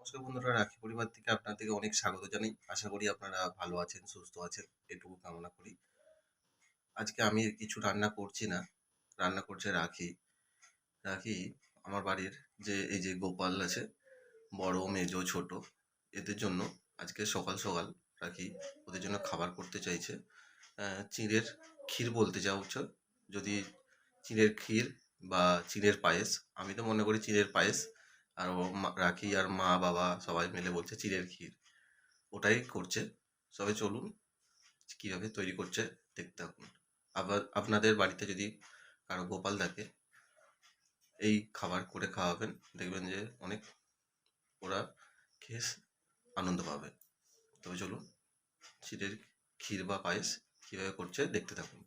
নমস্কার বন্ধুরা, রাখি পরিবার থেকে আপনাদেরকে অনেক স্বাগত জানাই। আশা করি আপনারা ভালো আছেন, সুস্থ আছেন, এটুকু কামনা করি। আজকে আমি কিছু রান্না করছি না, রান্না করছে রাখি। রাখি আমার বাড়ির এই যে গোপাল আছে, বড়, মেজো, ছোট, এদের জন্য আজকে সকাল সকাল রাখি ওদের জন্য খাবার করতে চাইছে। চিঁড়ের ক্ষীর বলতে চাইছো, যদি চিঁড়ের ক্ষীর বা চিঁড়ের পায়েস। আমি তো মনে করি চিঁড়ের পায়েস, আর রাখি আর মা বাবা সবাই মিলে বলছে চিঁড়ের ক্ষীর, ওটাই করছে। সবে চলুন কীভাবে তৈরি করছে দেখতে থাকুন। আবার আপনাদের বাড়িতে যদি কারো গোপাল থাকে, এই খাবার করে খাওয়াবেন, দেখবেন যে অনেক ওরা খেয়ে আনন্দ পাবে। তবে চলুন চিঁড়ের ক্ষীর বা পায়েস কীভাবে করছে দেখতে থাকুন।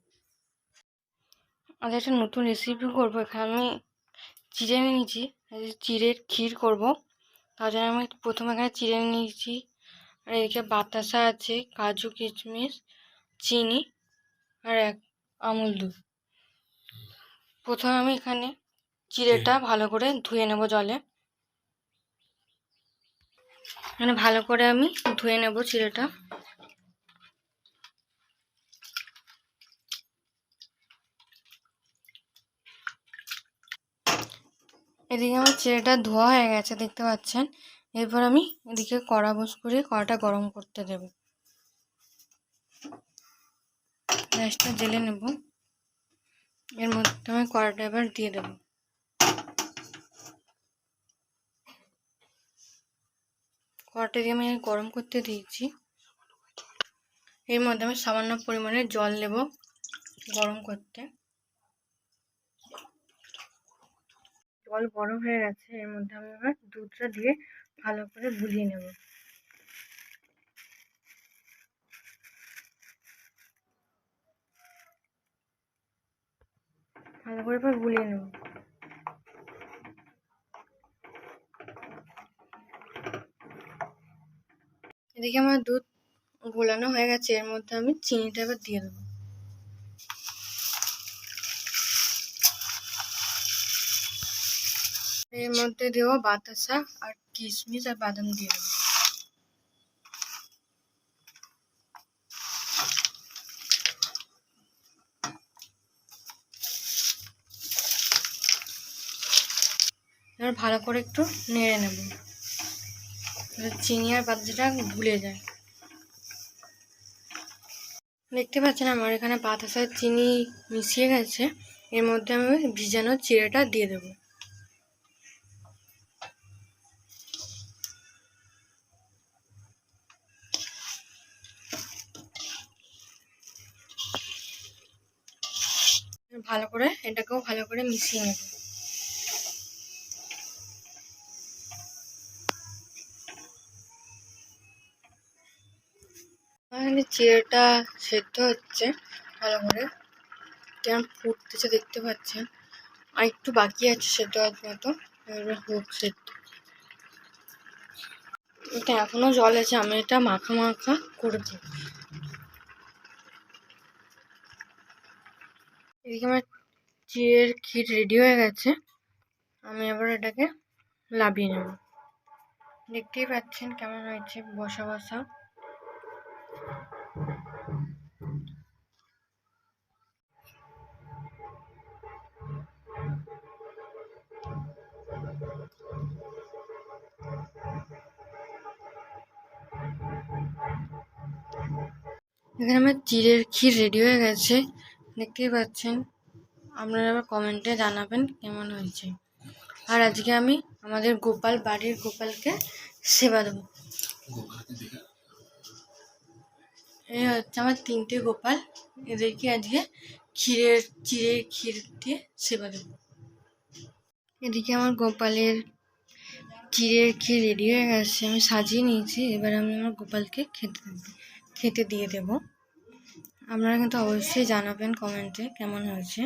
আজ একটা নতুন রেসিপি করবো। এখানে আমি চিড়ে নিয়েছি, চিড়ের ক্ষীর করব। তার জন্য আমি প্রথমে এখানে চিড়ে নিয়েছি, আর এদিকে বাতাসা আছে, কাজু কিশমিশ, চিনি আর আমুল দুধ। প্রথমে আমি এখানে চিড়েটা ভালো করে ধুয়ে নেব জলে। এখানে ভালো করে আমি ধুয়ে নেব চিড়েটা। এদিকে আমার চিড়েটা ধোয়া হয়ে গেছে, দেখতে পাচ্ছেন। এরপর আমি এদিকে কড়া বসিয়ে কড়াটা গরম করতে দেব। গ্যাসটা জ্বেলে নেব। এর মধ্যে আমি কড়াটা এবার দিয়ে দেব। কড়াটা দিয়ে আমি গরম করতে দিয়েছি। এর মধ্যে আমি সামান্য পরিমাণে জল দেব গরম করতে। জল গরম হয়ে গেছে, এর মধ্যে আমি এবার দুধটা দিয়ে ভালো করে গুলিয়ে নেব। ভালো করে এবার গুলিয়ে নেব। এদিকে আমার দুধ গোলানো হয়ে গেছে, এর মধ্যে আমি চিনিটা এবার দিয়ে দেবো। এর মধ্যে দেবো বাতাসা আর কিশমিশ আর বাদাম দিয়ে দেবো। এবার ভালো করে একটু নেড়ে নেব, চিনি আর বাতাসাটা ভুলে যায়। দেখতে পাচ্ছেন আমার এখানে বাতাসা চিনি মিশিয়ে গেছে। এর মধ্যে আমি ভিজানো চিড়েটা দিয়ে দেব। ভালো করে এটাকেও ভালো করে মিশিয়ে নেব। এখানে চিড়েটা সেদ্ধ হচ্ছে ভালো করে, কেমন ফুটতেছে দেখতে পাচ্ছেন। আর একটু বাকি আছে সেদ্ধ হওয়ার মতো, হোক সেদ্ধ। এটা এখনো জল আছে, আমি এটা মাখা মাখা করে দেব। এদিকে আমার চিড়ের ক্ষীর রেডি হয়ে গেছে, আমি এবার এটাকে লাবিয়ে নেব। দেখতেই পাচ্ছেন কেমন হয়েছে, বসা বসা। এখানে আমার চিড়ের ক্ষীর রেডি হয়ে গেছে, দেখতেই পাচ্ছেন। আপনারা আবার কমেন্টে জানাবেন কেমন হয়েছে। আর আজকে আমি আমাদের বাড়ির গোপালকে সেবা দেবো। এই হচ্ছে আমার 3টে গোপাল, এদেরকে আজকে চিড়ের ক্ষীর দিয়ে সেবা দেবো। এদিকে আমার গোপালের চিড়ের ক্ষীর রেডি হয়ে গেছে, আমি সাজিয়ে নিয়েছি। এবার আমি আমার গোপালকে খেতে দিয়ে দেব। আপনারা কিন্তু অবশ্যই জানাবেন কমেন্টে কেমন হয়েছে।